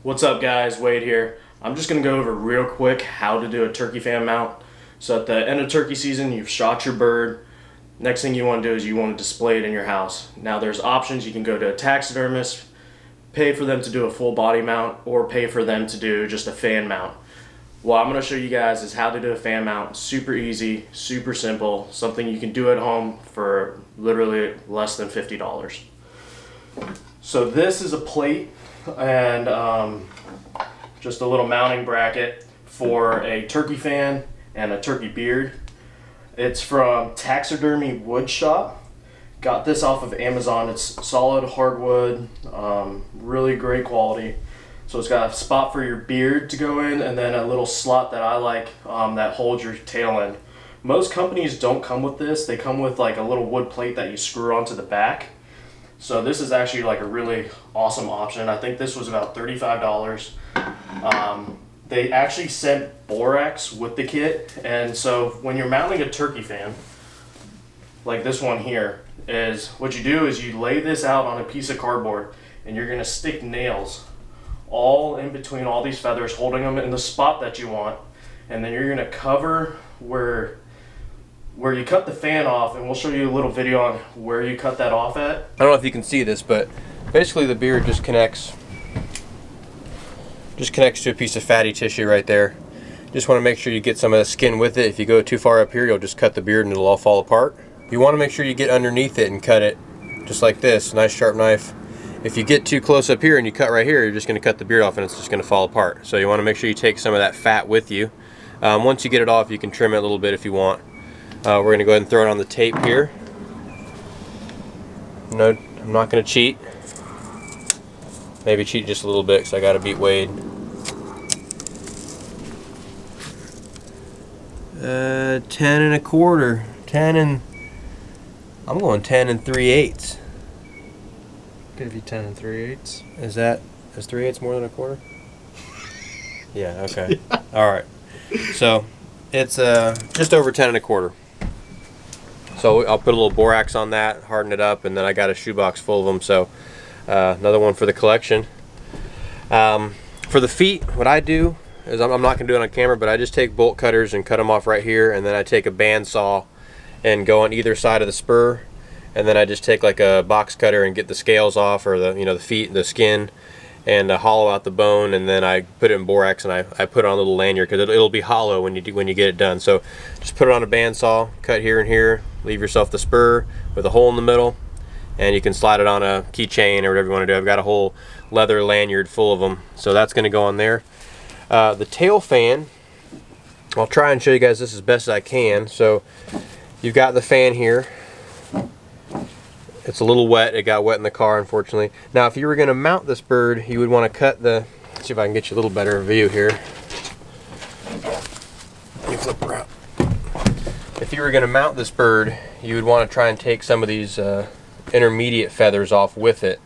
What's up guys, Wade here. I'm just going to go over real quick how to do a turkey fan mount. So at the end of turkey season, you've shot your bird. Next thing you want to do is you want to display it in your house. Now there's options. You can go to a taxidermist, pay for them to do a full body mount, or pay for them to do just a fan mount. What I'm going to show you guys is how to do a fan mount. Super easy, super simple, something you can do at home for literally less than $50. So this is a plate and just a little mounting bracket for a turkey fan and a turkey beard. It's from Taxidermy Wood Shop. Got this off of Amazon. It's solid hardwood, really great quality. So it's got a spot for your beard to go in, and then a little slot that I like that holds your tail in. Most companies don't come with this. They come with like a little wood plate that you screw onto the back. So this is actually like a really awesome option. I think this was about $35. They actually sent Borax with the kit, and so when you're mounting a turkey fan, like this one here, is what you do is you lay this out on a piece of cardboard, and you're gonna stick nails all in between all these feathers, holding them in the spot that you want, and then you're gonna cover where you cut the fan off, and we'll show you a little video on where you cut that off at. I don't know if you can see this, but basically the beard just connects to a piece of fatty tissue right there. Just want to make sure you get some of the skin with it. If you go too far up here, you'll just cut the beard and it'll all fall apart. You want to make sure you get underneath it and cut it just like this, nice sharp knife. If you get too close up here and you cut right here, you're just going to cut the beard off and it's just going to fall apart. So you want to make sure you take some of that fat with you. Once you get it off, you can trim it a little bit if you want. We're going to go ahead and throw it on the tape here. No, I'm not going to cheat. Maybe cheat just a little bit because I got to beat Wade. 10 and a quarter. 10 and... I'm going 10 and 3/8. Give you 10 and 3/8. Is 3/8 more than a quarter? Yeah, okay. Alright. So, it's just over 10 and a quarter. So I'll put a little borax on that, harden it up, and then I got a shoebox full of them, so another one for the collection. For the feet, what I do is, I'm not going to do it on camera, but I just take bolt cutters and cut them off right here, and then I take a bandsaw and go on either side of the spur, and then I just take like a box cutter and get the scales off, or the feet, the skin, and hollow out the bone, and then I put it in borax and I put it on a little lanyard because it'll be hollow when you get it done. So just put it on a bandsaw, cut here and here, leave yourself the spur with a hole in the middle, and you can slide it on a keychain or whatever you want to do. I've got a whole leather lanyard full of them, so that's going to go on there. The tail fan, I'll try and show you guys this as best as I can. So you've got the fan here. It's a little wet. It got wet in the car, unfortunately. Now, if you were going to mount this bird, you would want to cut the... Let's see if I can get you a little better view here. Let me flip around. If you were going to mount this bird, you would want to try and take some of these intermediate feathers off with it.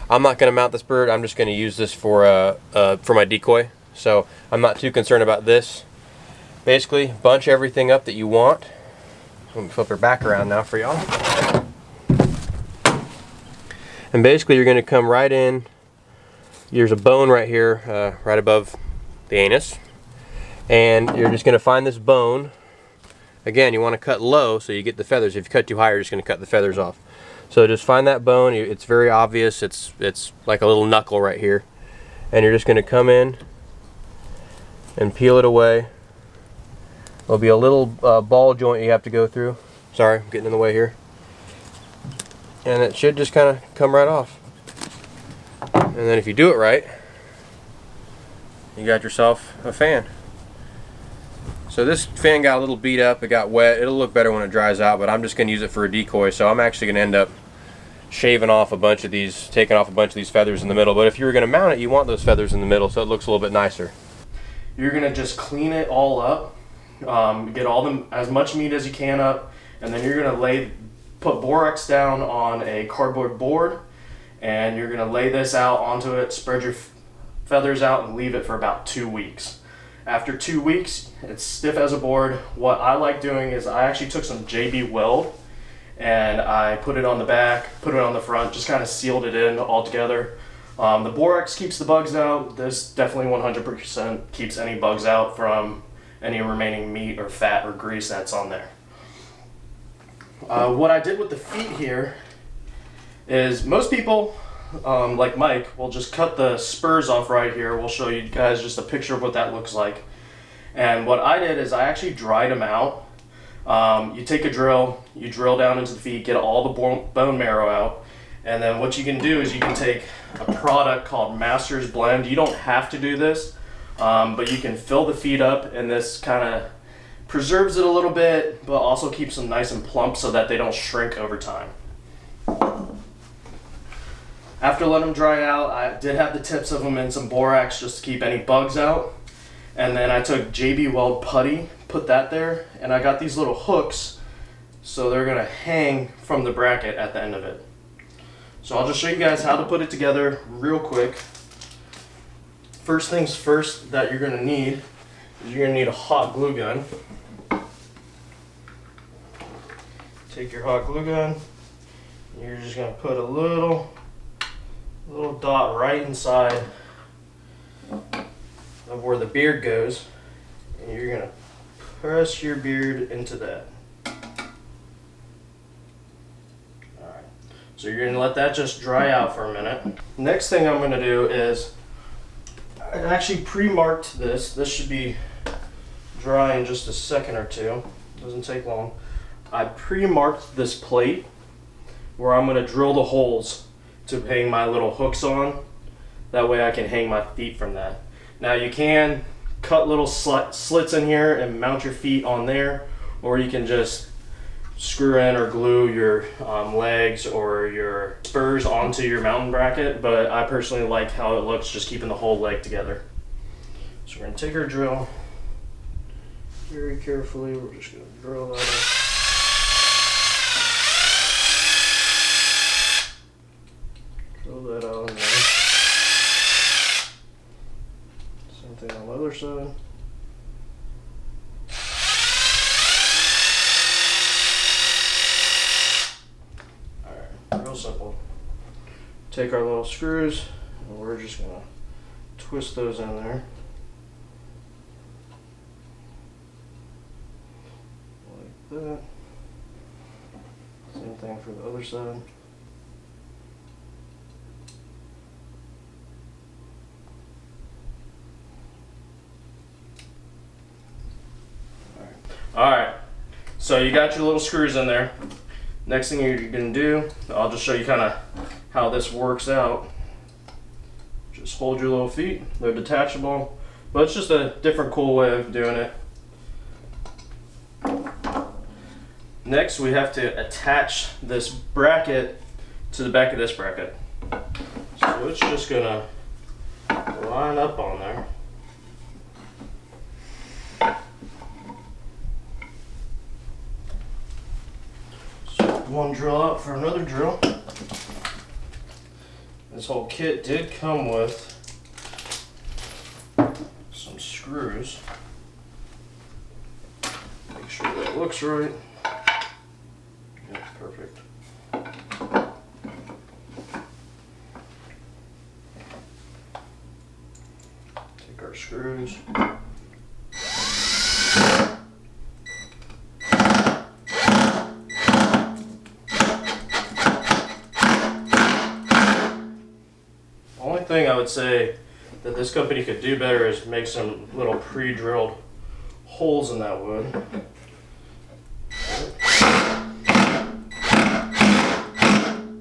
I'm not going to mount this bird. I'm just going to use this for my decoy. So I'm not too concerned about this. Basically, bunch everything up that you want. Let me flip her back around now for y'all. And basically you're going to come right in. There's a bone right here, right above the anus. And you're just going to find this bone. Again, you want to cut low so you get the feathers. If you cut too high, you're just going to cut the feathers off. So just find that bone. It's very obvious. It's like a little knuckle right here. And you're just going to come in and peel it away. There'll be a little ball joint you have to go through. Sorry, I'm getting in the way here. And it should just kind of come right off. And then if you do it right, you got yourself a fan. So this fan got a little beat up, it got wet. It'll look better when it dries out, but I'm just going to use it for a decoy. So I'm actually going to end up shaving off a bunch of these, taking off a bunch of these feathers in the middle. But if you were going to mount it, you want those feathers in the middle so it looks a little bit nicer. You're going to just clean it all up, get as much meat as you can up, and then you're going to put borax down on a cardboard board, and you're going to lay this out onto it, spread your feathers out, and leave it for about 2 weeks. After 2 weeks, it's stiff as a board. What I like doing is I actually took some JB Weld and I put it on the back, put it on the front, just kind of sealed it in all together. The borax keeps the bugs out. This definitely 100% keeps any bugs out from any remaining meat or fat or grease that's on there. What I did with the feet here is most people, like Mike, will just cut the spurs off right here. We'll show you guys just a picture of what that looks like. And what I did is I actually dried them out. You take a drill, you drill down into the feet, get all the bone marrow out. And then what you can do is you can take a product called Master's Blend. You don't have to do this, but you can fill the feet up, and this kind of preserves it a little bit, but also keeps them nice and plump so that they don't shrink over time. After letting them dry out, I did have the tips of them in some borax just to keep any bugs out. And then I took JB Weld putty, put that there, and I got these little hooks so they're gonna hang from the bracket at the end of it. So I'll just show you guys how to put it together real quick. First things first that you're gonna need is you're gonna need a hot glue gun. Take your hot glue gun, and you're just gonna put a little dot right inside of where the beard goes, and you're gonna press your beard into that. Alright, so you're gonna let that just dry out for a minute. Next thing I'm gonna do is, I actually pre-marked this. This should be dry in just a second or two. Doesn't take long. I pre-marked this plate where I'm gonna drill the holes to hang my little hooks on. That way I can hang my feet from that. Now you can cut little slits in here and mount your feet on there, or you can just screw in or glue your legs or your spurs onto your mountain bracket, but I personally like how it looks just keeping the whole leg together. So we're going to take our drill very carefully. We're just going to drill that in. Drill that out in there. Same thing on the other side. Alright, real simple. Take our little screws and we're just going to twist those in there. Like that. Same thing for the other side. Alright, so you got your little screws in there. Next thing you're going to do, I'll just show you kind of how this works out. Just hold your little feet, they're detachable, but it's just a different cool way of doing it. Next we have to attach this bracket to the back of this bracket. So it's just going to line up on there. One drill out for another drill. This whole kit did come with some screws. Make sure that looks right. That's perfect. Take our screws. Thing I would say that this company could do better is make some little pre-drilled holes in that wood.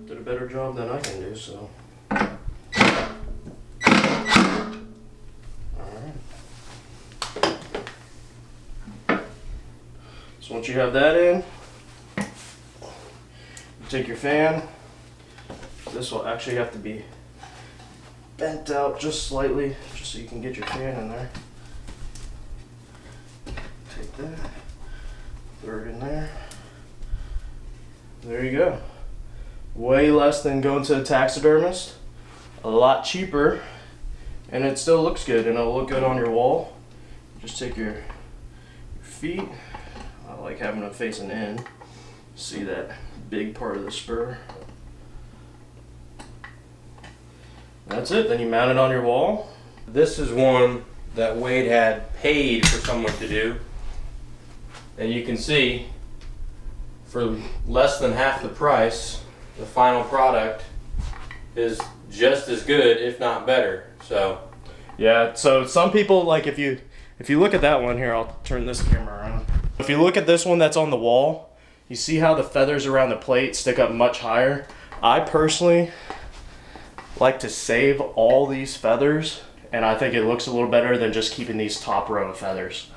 Did a better job than I can do, so. Alright. So once you have that in, you take your fan. This will actually have to be bent out just slightly, just so you can get your fan in there. Take that, throw it in there. There you go. Way less than going to a taxidermist, a lot cheaper, and it still looks good, and it'll look good on your wall. Just take your feet. I like having them facing in. See that big part of the spur. That's it. Then you mount it on your wall. This is one that Wade had paid for someone to do. And you can see, for less than half the price, the final product is just as good, if not better. So yeah, so some people, like, if you look at that one here, I'll turn this camera around. If you look at this one that's on the wall, you see how the feathers around the plate stick up much higher. I personally like to save all these feathers, and I think it looks a little better than just keeping these top row of feathers.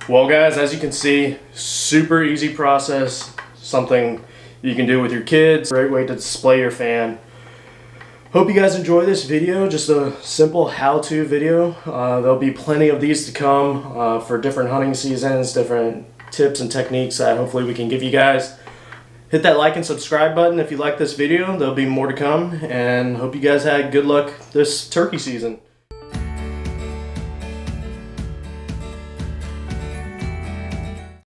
Well guys, as you can see, super easy process, something you can do with your kids, great way to display your fan. Hope you guys enjoy this video, just a simple how-to video. There'll be plenty of these to come for different hunting seasons, different tips and techniques that hopefully we can give you guys. Hit that like and subscribe button if you like this video. There'll be more to come, and hope you guys had good luck this turkey season.